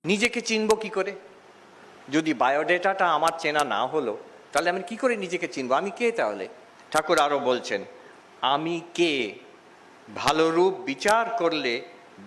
নিজেকে চিনব কি করে? যদি বায়োডেটাটা আমার চেনা না হলো, তাহলে আমি কি করে নিজেকে চিনব? আমি কে তাহলে? ঠাকুর আরও বলছেন, আমি কে ভালো রূপ বিচার করলে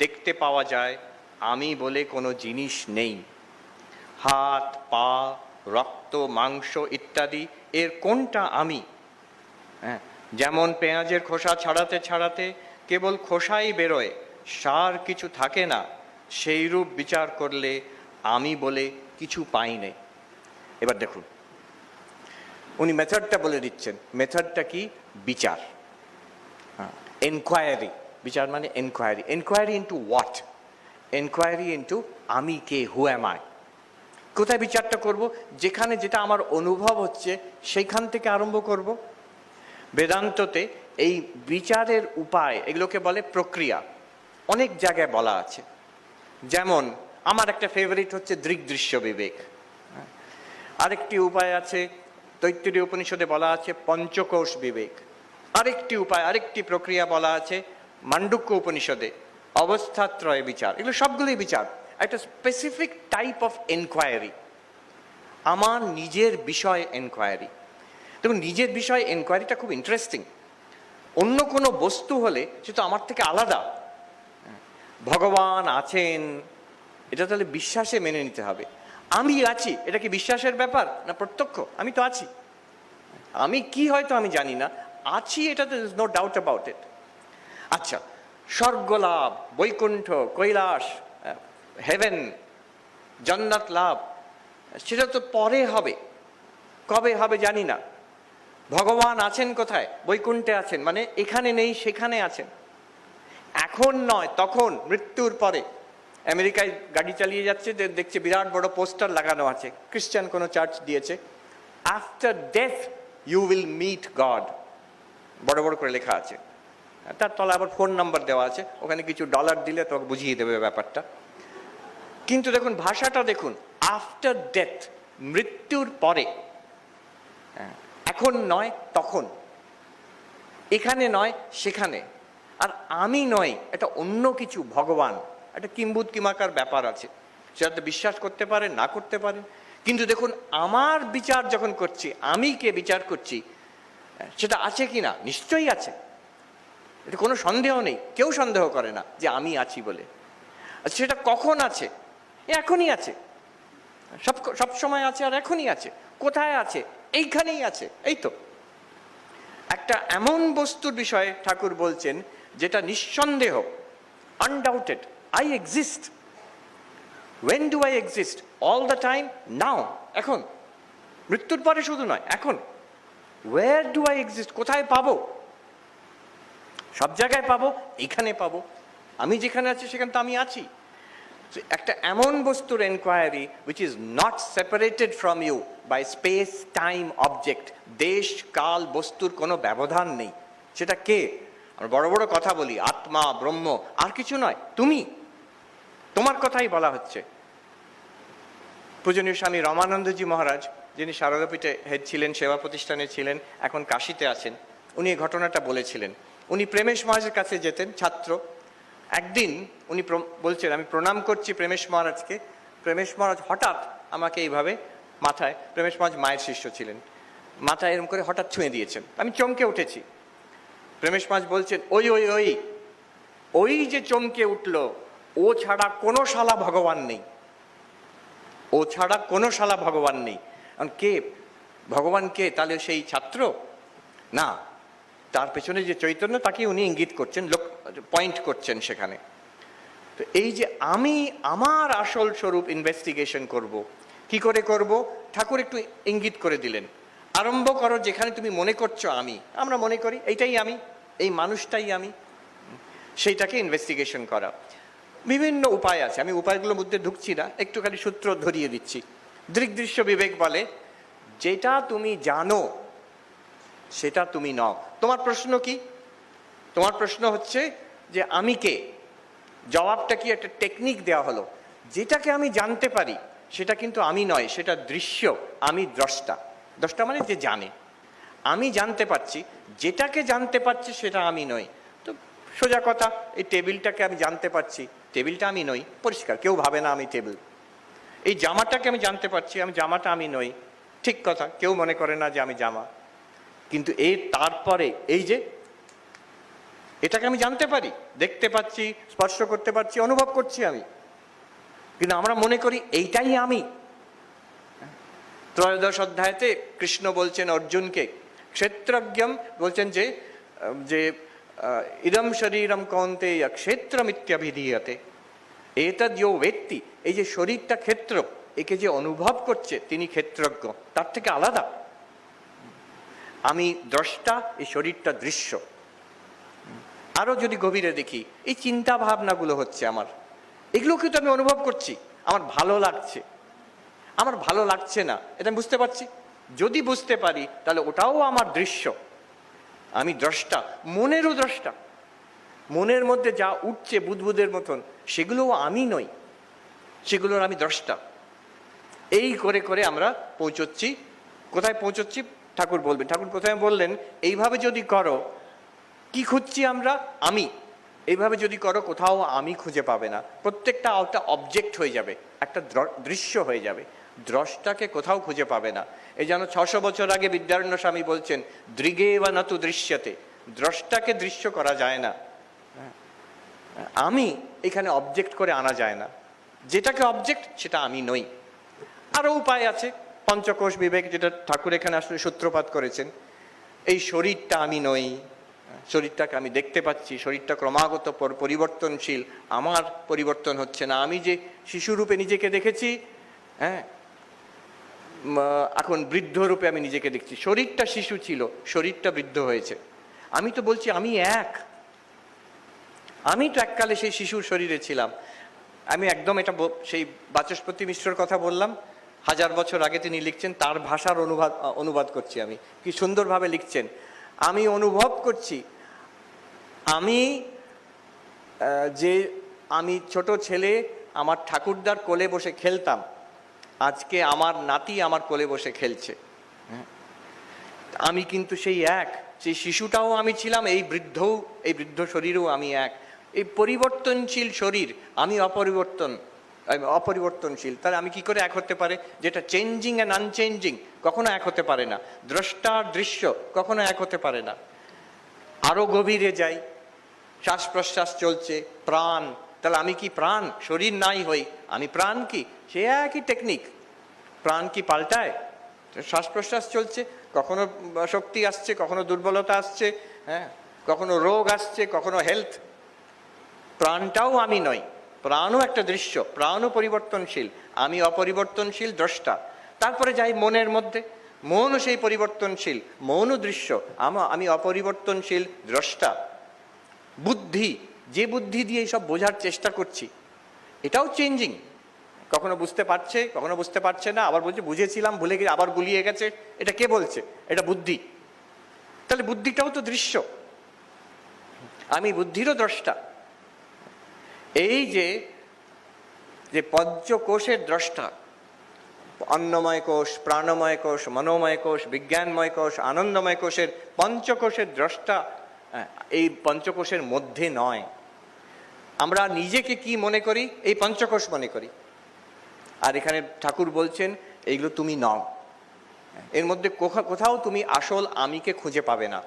দেখতে পাওয়া যায় আমি বলে কোনো জিনিস নেই। হাত, পা, রক্ত, মাংস ইত্যাদি এর কোনটা আমি? হ্যাঁ, যেমন পেঁয়াজের খোসা ছাড়াতে ছাড়াতে কেবল খোসাই বেরোয়, সার কিছু থাকে না, সেই রূপ বিচার করলে আমি বলে কিছু পাই নেই। এবার দেখুন, উনি মেথডটা বলে দিচ্ছেন। মেথডটা কি? বিচার, এনকোয়ারি। বিচার মানে enquiry. Enquiry into what? Enquiry into আমি কে, হু অ্যাম আই। কোথায় বিচারটা করব? যেখানে যেটা আমার অনুভব হচ্ছে সেইখান থেকে আরম্ভ করব। বেদান্ততে এই বিচারের উপায়, এগুলোকে বলে প্রক্রিয়া, অনেক জায়গায় বলা আছে। যেমন আমার একটা ফেভারিট হচ্ছে দৃগ্দৃশ্য বিবেক। আরেকটি উপায় আছে, তৈত্তিরীয় উপনিষদে বলা আছে পঞ্চকোষ বিবেক। আরেকটি উপায়, আরেকটি প্রক্রিয়া বলা আছে মান্ডুক্য উপনিষদে অবস্থাত্রয় বিচার। এগুলো সবগুলোই বিচার, একটা স্পেসিফিক টাইপ অফ এনকোয়ারি, আমার নিজের বিষয় এনকোয়ারি। দেখুন, নিজের বিষয় এনকোয়ারিটা খুব ইন্টারেস্টিং। অন্য কোনো বস্তু হলে সে তো আমার থেকে আলাদা। ভগবান আছেন, এটা তাহলে বিশ্বাসে মেনে নিতে হবে। আমি আছি, এটা কি বিশ্বাসের ব্যাপার না প্রত্যক্ষ? আমি তো আছি। আমি কি হয়তো আমি জানি না, আছি, এটাতে নো ডাউট অ্যাবাউট ইট। আচ্ছা, স্বর্গ লাভ, বৈকুণ্ঠ, কৈলাস, হেভেন, জান্নাত লাভ, সেটা তো পরে হবে, কবে হবে জানি না। ভগবান আছেন কোথায়? বৈকুণ্ঠে আছেন, মানে এখানে নেই সেখানে আছেন। এখন নয়, তখন, মৃত্যুর পরে। আমেরিকায় গাড়ি চালিয়ে যাচ্ছে, দেখছে বিরাট বড় পোস্টার লাগানো আছে, খ্রিস্টান কোনো চার্চ দিয়েছে, after death you will meet God, বড় বড় করে লেখা আছে। তার তলা আবার ফোন নাম্বার দেওয়া আছে, ওখানে কিছু ডলার দিলে তোকে বুঝিয়ে দেবে ব্যাপারটা। কিন্তু দেখুন ভাষাটা দেখুন, আফটার ডেথ, মৃত্যুর পরে। এখন নয়, তখন, এখানে নয় সেখানে। আর আমি নয়, এটা অন্য কিছু, ভগবান। একটা কিম্বুত কিমাকার ব্যাপার আছে, সেটাতে বিশ্বাস করতে পারেন, না করতে পারেন। কিন্তু দেখুন, আমার বিচার যখন করছি, আমি কে বিচার করছি, সেটা আছে কি না? নিশ্চয়ই আছে, এটা কোনো সন্দেহ নেই। কেউ সন্দেহ করে না যে আমি আছি বলে। সেটা কখন আছে? এখনই আছে, সব সময় আছে, আর এখনই আছে। কোথায় আছে? এইখানেই আছে। এই তো একটা এমন বস্তুর বিষয়ে ঠাকুর বলছেন যেটা নিঃসন্দেহ, undoubted, I exist. When do I exist? All the time, now, এখন। মৃত্যুর পরে শুধু নয়, এখন। Where do I exist? কোথায় পাবো? সব জায়গায় পাবো, এখানে পাবো। আমি যেখানে আছি সেখানে তো আমি আছি। একটা এমন বস্তুর enquiry which is not separated from you by space, time, object. দেশ, কাল, বস্তুর কোনো ব্যবধান নেই। সেটা কে? আমরা বড় বড় কথা বলি, আত্মা, ব্রহ্ম, আর কিছু নয়, তুমি। তোমার কথাই বলা হচ্ছে। পূজনীয় স্বামী রমানন্দজি মহারাজ, যিনি সারদাপীঠে হেড ছিলেন, সেবা প্রতিষ্ঠানে ছিলেন, এখন কাশীতে আছেন, উনি এই ঘটনাটা বলেছিলেন। উনি প্রেমেশ মহারাজের কাছে যেতেন, ছাত্র। একদিন উনি বলছেন, আমি প্রণাম করছি প্রেমেশ মহারাজকে। প্রেমেশ মহারাজ হঠাৎ আমাকে এইভাবে মাথায়, প্রেমেশ মহারাজ মায়ের শিষ্য ছিলেন, মাথায় এরকম করে হঠাৎ ছুঁয়ে দিয়েছেন। আমি চমকে উঠেছি। প্রেমেশ মহারাজ বলছেন, ওই ওই ওই ওই যে চমকে উঠল, ও ছাড়া কোনো শালা ভগবান নেই, ও ছাড়া কোনো শালা ভগবান নেই। কে ভগবান? কে? তাহলে সেই ছাত্র না, তার পেছনে যে চৈতন্য, তাকে উনি ইঙ্গিত করছেন, পয়েন্ট করছেন সেখানে। তো এই যে আমি আমার আসল স্বরূপ ইনভেস্টিগেশন করব, কি করে করব? ঠাকুর একটু ইঙ্গিত করে দিলেন, আরম্ভ করো যেখানে তুমি মনে করছো আমি। আমরা মনে করি এইটাই আমি, এই মানুষটাই আমি, সেইটাকে ইনভেস্টিগেশন করা। বিভিন্ন উপায় আছে, আমি উপায়গুলোর মধ্যে ঢুকছি না, একটুখানি সূত্র ধরিয়ে দিচ্ছি। দৃগ্দৃশ্য বিবেক বলে, যেটা তুমি জানো সেটা তুমি নও। তোমার প্রশ্ন কি? তোমার প্রশ্ন হচ্ছে যে আমি কে? জবাবটা কি? একটা টেকনিক দেওয়া হলো। যেটাকে আমি জানতে পারি সেটা কিন্তু আমি নয়, সেটা দৃশ্য, আমি দ্রষ্টা। দ্রষ্টা মানে যে জানে। আমি জানতে পারছি, যেটাকে জানতে পারছি সেটা আমি নই। তো সোজা কথা, এই টেবিলটাকে আমি জানতে পারছি, টেবিলটা আমি নই, পরিষ্কার, কেউ ভাবে না আমি টেবিল। এই জামাটাকে আমি জানতে পারছি, আমি জামাটা আমি নই, ঠিক কথা, কেউ মনে করে না যে আমি জামা। কিন্তু তারপরে এই যে এটাকে আমি জানতে পারি, দেখতে পাচ্ছি, স্পর্শ করতে পারছি, অনুভব করছি আমি, কিন্তু আমরা মনে করি এইটাই আমি। ত্রয়োদশ অধ্যায়তে কৃষ্ণ বলছেন অর্জুনকে, ক্ষেত্রজ্ঞম বলছেন যে যে ইদম শরীরম কৌন্তেয় ক্ষেত্রমিত্যভিধীয়তে এতদ ইয়ো ব্যক্তি, এই যে শরীরটা ক্ষেত্র, একে যে অনুভব করছে তিনি ক্ষেত্রজ্ঞ, তার থেকে আলাদা। আমি দ্রষ্টা, এই শরীরটা দৃশ্য। আরো যদি গভীরে দেখি, এই চিন্তা ভাবনাগুলো হচ্ছে আমার, এগুলো কিন্তু আমি অনুভব করছি। আমার ভালো লাগছে, আমার ভালো লাগছে না, এটা আমি বুঝতে পারছি। যদি বুঝতে পারি তাহলে ওটাও আমার দৃশ্য, আমি দ্রষ্টা, মনেরও দ্রষ্টা। মনের মধ্যে যা উঠছে বুদবুদের মতন, সেগুলোও আমি নই, সেগুলোর আমি দ্রষ্টা। এই করে করে আমরা পৌঁছচ্ছি, কোথায় পৌঁছচ্ছি ঠাকুর বলবেন। ঠাকুর কোথায় বললেন, এইভাবে যদি করো, কি খুঁজছি আমরা? আমি। এইভাবে যদি করো কোথাও আমি খুঁজে পাবে না, প্রত্যেকটা একটা অবজেক্ট হয়ে যাবে, একটা দৃশ্য হয়ে যাবে, দ্রষ্টাকে কোথাও খুঁজে পাবে না। এই যেন 600 বছর আগে বিদ্যারণ্য স্বামী বলছেন, দৃগে বা নতু দৃশ্যতে, দ্রষ্টাকে দৃশ্য করা যায় না, আমি এখানে অবজেক্ট করে আনা যায় না। যেটাকে অবজেক্ট সেটা আমি নই। আরো উপায় আছে, পঞ্চকোষ বিবেক, যেটা ঠাকুর এখানে আসলে সূত্রপাত করেছেন। এই শরীরটা আমি নই, শরীরটাকে আমি দেখতে পাচ্ছি, শরীরটা ক্রমাগত পরিবর্তনশীল, আমার পরিবর্তন হচ্ছে না। আমি যে শিশুরূপে নিজেকে দেখেছি, হ্যাঁ, এখন বৃদ্ধ রূপে আমি নিজেকে দেখছি। শরীরটা শিশু ছিল, শরীরটা বৃদ্ধ হয়েছে। আমি তো বলছি আমি এক, আমি তো এককালে সেই শিশুর শরীরে ছিলাম। আমি একদম এটা সেই বাচস্পতি মিশ্রর কথা বললাম, 1000 বছর আগে তিনি লিখছেন, তার ভাষার অনুবাদ করছি আমি। কি সুন্দরভাবে লিখছেন, আমি অনুভব করছি আমি যে আমি ছোট ছেলে আমার ঠাকুরদার কোলে বসে খেলতাম, আজকে আমার নাতি আমার কোলে বসে খেলছে। আমি কিন্তু সেই এক, সেই শিশুটাও আমি ছিলাম, এই বৃদ্ধ শরীরও আমি এক। এই পরিবর্তনশীল শরীর, আমি অপরিবর্তনশীল, তাহলে আমি কি করে এক হতে পারে? যেটা চেঞ্জিং অ্যান্ড আনচেঞ্জিং কখনো এক হতে পারে না, দ্রষ্টার দৃশ্য কখনো এক হতে পারে না। আরো গভীরে যাই, শ্বাস প্রশ্বাস চলছে, প্রাণ, তাহলে আমি কি প্রাণ? শরীর নাই হই, আমি প্রাণ কি? সে একই টেকনিক। প্রাণ কি পাল্টায়? শ্বাস প্রশ্বাস চলছে, কখনো শক্তি আসছে, কখনো দুর্বলতা আসছে, হ্যাঁ, কখনো রোগ আসছে, কখনো হেলথ। প্রাণটাও আমি নই, প্রাণও একটা দৃশ্য, প্রাণও পরিবর্তনশীল, আমি অপরিবর্তনশীল দ্রষ্টা। তারপরে যাই মনের মধ্যে, মনও সেই পরিবর্তনশীল, মনও দৃশ্য, আমি অপরিবর্তনশীল দ্রষ্টা। বুদ্ধি, যে বুদ্ধি দিয়ে সব বোঝার চেষ্টা করছি, এটাও চেঞ্জিং, কখনো বুঝতে পারছে, কখনো বুঝতে পারছে না, আবার বলছে বুঝেছিলাম, ভুলে গিয়ে আবার গুলিয়ে গেছে। এটা কে বলছে? এটা বুদ্ধি। তাহলে বুদ্ধিটাও তো দৃশ্য, আমি বুদ্ধিরও দ্রষ্টা। এই যে পঞ্চকোষের দ্রষ্টা, অন্নময় কোষ, প্রাণময় কোষ, মনোময় কোষ, বিজ্ঞানময় কোষ, আনন্দময় কোষের পঞ্চকোষের দ্রষ্টা এই পঞ্চকোষের মধ্যে নয়। আমরা নিজেকে কি মনে করি? এই পঞ্চকোষ মনে করি। আর এখানে ঠাকুর বলছেন এইগুলো তুমি নও, এর মধ্যে কোথাও তুমি আসল আমিকে খুঁজে পাবে না।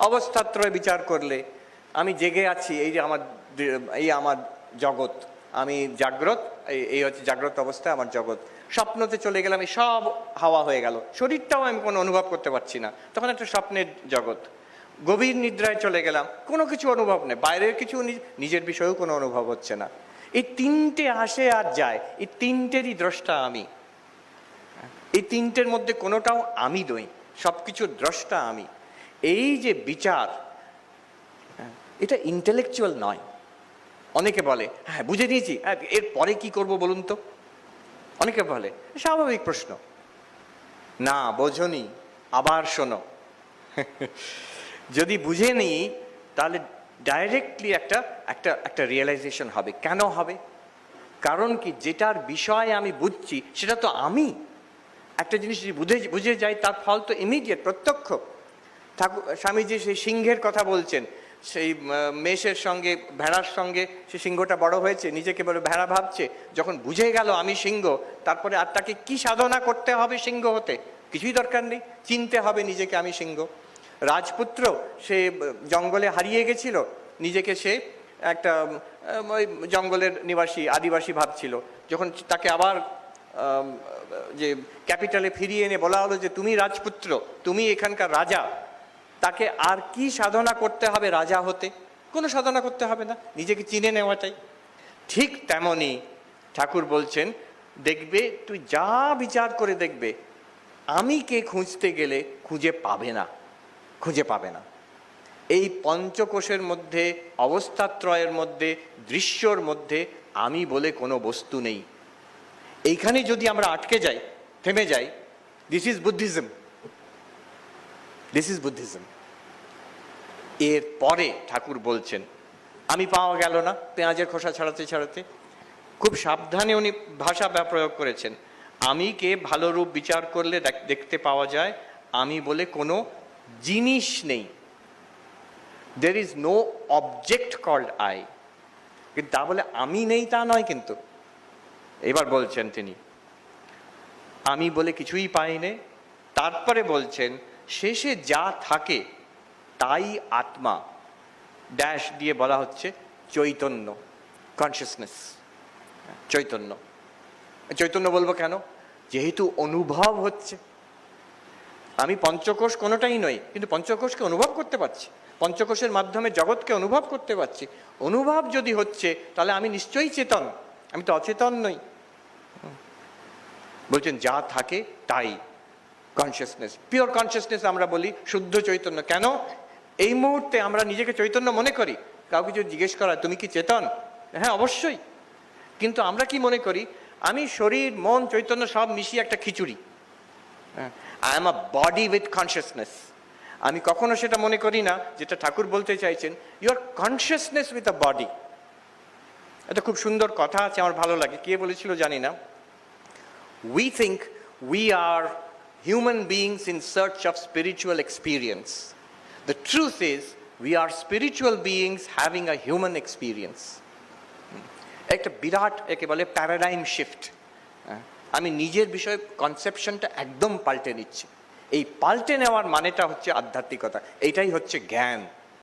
অবস্থাত্রয় বিচার করলে আমি জেগে আছি, এই আমার জগৎ, আমি জাগ্রত, এই হচ্ছে জাগ্রত অবস্থায় আমার জগৎ। স্বপ্নতে চলে গেলাম, এই সব হাওয়া হয়ে গেল, শরীরটাও আমি কোনো অনুভব করতে পারছি না, তখন একটা স্বপ্নের জগৎ। গভীর নিদ্রায় চলে গেলাম, কোনো কিছু অনুভব নেই, বাইরের কিছু, নিজের বিষয়েও কোনো অনুভব হচ্ছে না। এই তিনটে আসে আর যায়, এই তিনটেরই দ্রষ্টা আমি। এই তিনটের মধ্যে কোনোটাও আমি নই, সবকিছুর দ্রষ্টা আমি। এই যে বিচার, এটা ইন্টেলেকচুয়াল নয়। অনেকে বলে হ্যাঁ বুঝে নিয়েছি, হ্যাঁ এর পরে কি করব বলুন তো, অনেকে বলে, স্বাভাবিক প্রশ্ন। না বোঝনি, আবার শোনো। যদি বুঝে নিই তাহলে ডাইরেক্টলি একটা রিয়েলাইজেশন হবে। কেন হবে? কারণ কি, যেটার বিষয় আমি বুঝছি সেটা তো আমি। একটা জিনিস যদি বুঝে যাই, তার ফল তো ইমিডিয়েট, প্রত্যক্ষ। স্বামীজি সেই সিংহের কথা বলছেন, সেই মেষের সঙ্গে ভেড়ার সঙ্গে সে সিংহটা বড় হয়েছে, নিজেকে বলে ভেড়া ভাবছে। যখন বুঝে গেল আমি সিংহ, তারপরে আর তাকে কি সাধনা করতে হবে সিংহ হতে? কিছুই দরকার নেই, চিনতে হবে নিজেকে আমি সিংহ। রাজপুত্র সে জঙ্গলে হারিয়ে গেছিল, নিজেকে সে একটা ওই জঙ্গলের নিবাসী আদিবাসী ভাবছিল। যখন তাকে আবার যে ক্যাপিটালে ফিরিয়ে এনে বলা হলো যে তুমি রাজপুত্র, তুমি এখানকার রাজা, তাকে আর কি সাধনা করতে হবে রাজা হতে? কোনো সাধনা করতে হবে না, নিজেকে চিনে নেওয়াটাই। ঠিক তেমনই ঠাকুর বলছেন, দেখবে তুই যা বিচার করে দেখবে, আমি কে খুঁজতে গেলে খুঁজে পাবে না, খুঁজে পাবে না। এই পঞ্চকোষের মধ্যে, অবস্থাত্রয়ের মধ্যে, দৃশ্যর মধ্যে আমি বলে কোনো বস্তু নেই। এইখানে যদি আমরা আটকে যাই, থেমে যাই, this is Buddhism, this is Buddhism. এর পরে ঠাকুর বলছেন, আমি পাওয়া গেল না পেঁয়াজের খোসা ছাড়াতে ছাড়াতে। খুব সাবধানে উনি ভাষা প্রয়োগ করেছেন। আমি কে ভালো রূপ বিচার করলে দেখতে পাওয়া যায়, আমি বলে কোনো জিনিস নেই। There is no object called I. কিন্তু তা বলে আমি নেই তা নয় কিন্তু। এবার বলছেন তিনি, আমি বলে কিছুই পাইনে। তারপরে বলছেন, শেষে যা থাকে তাই আত্মা, ড্যাশ দিয়ে বলা হচ্ছে চৈতন্য, কনসিয়াসনেস, চৈতন্য। চৈতন্য বলবো কেন? যেহেতু অনুভব হচ্ছে। আমি পঞ্চকোষ কোনোটাই নই, কিন্তু পঞ্চকোষকে অনুভব করতে পারছি, পঞ্চকোষের মাধ্যমে জগৎকে অনুভব করতে পারছি। অনুভব যদি হচ্ছে তাহলে আমি নিশ্চয়ই চেতন, আমি তো অচেতন নই। বলছেন যা থাকে তাই কনসিয়াসনেস, পিওর কনসিয়াসনেস আমরা বলি, শুদ্ধ চৈতন্য। কেন? এই মুহূর্তে আমরা নিজেকে চৈতন্য মনে করি। কাউকে যদি জিজ্ঞেস করা তুমি কি চেতন, হ্যাঁ অবশ্যই। কিন্তু আমরা কি মনে করি? আমি শরীর মন চৈতন্য সব মিশিয়ে একটা খিচুড়ি, I am a body with consciousness. আমি কখনো সেটা মনে করি না, যেটা ঠাকুর বলতে চাইছেন, your consciousness with a body. এটা খুব সুন্দর কথা আছে, আমার ভালো লাগে। কে বলেছিল জানি না। We think we are human beings in search of spiritual experience. The truth is, we are spiritual beings having a human experience. একটা বিরাট একে বলে প্যারাডাইম শিফট। আমি নিজের বিষয়ে কনসেপশনটা একদম পাল্টে নিচ্ছি। এই পাল্টে নেওয়ার মানেটা হচ্ছে আধ্যাত্মিকতা, এইটাই হচ্ছে জ্ঞান।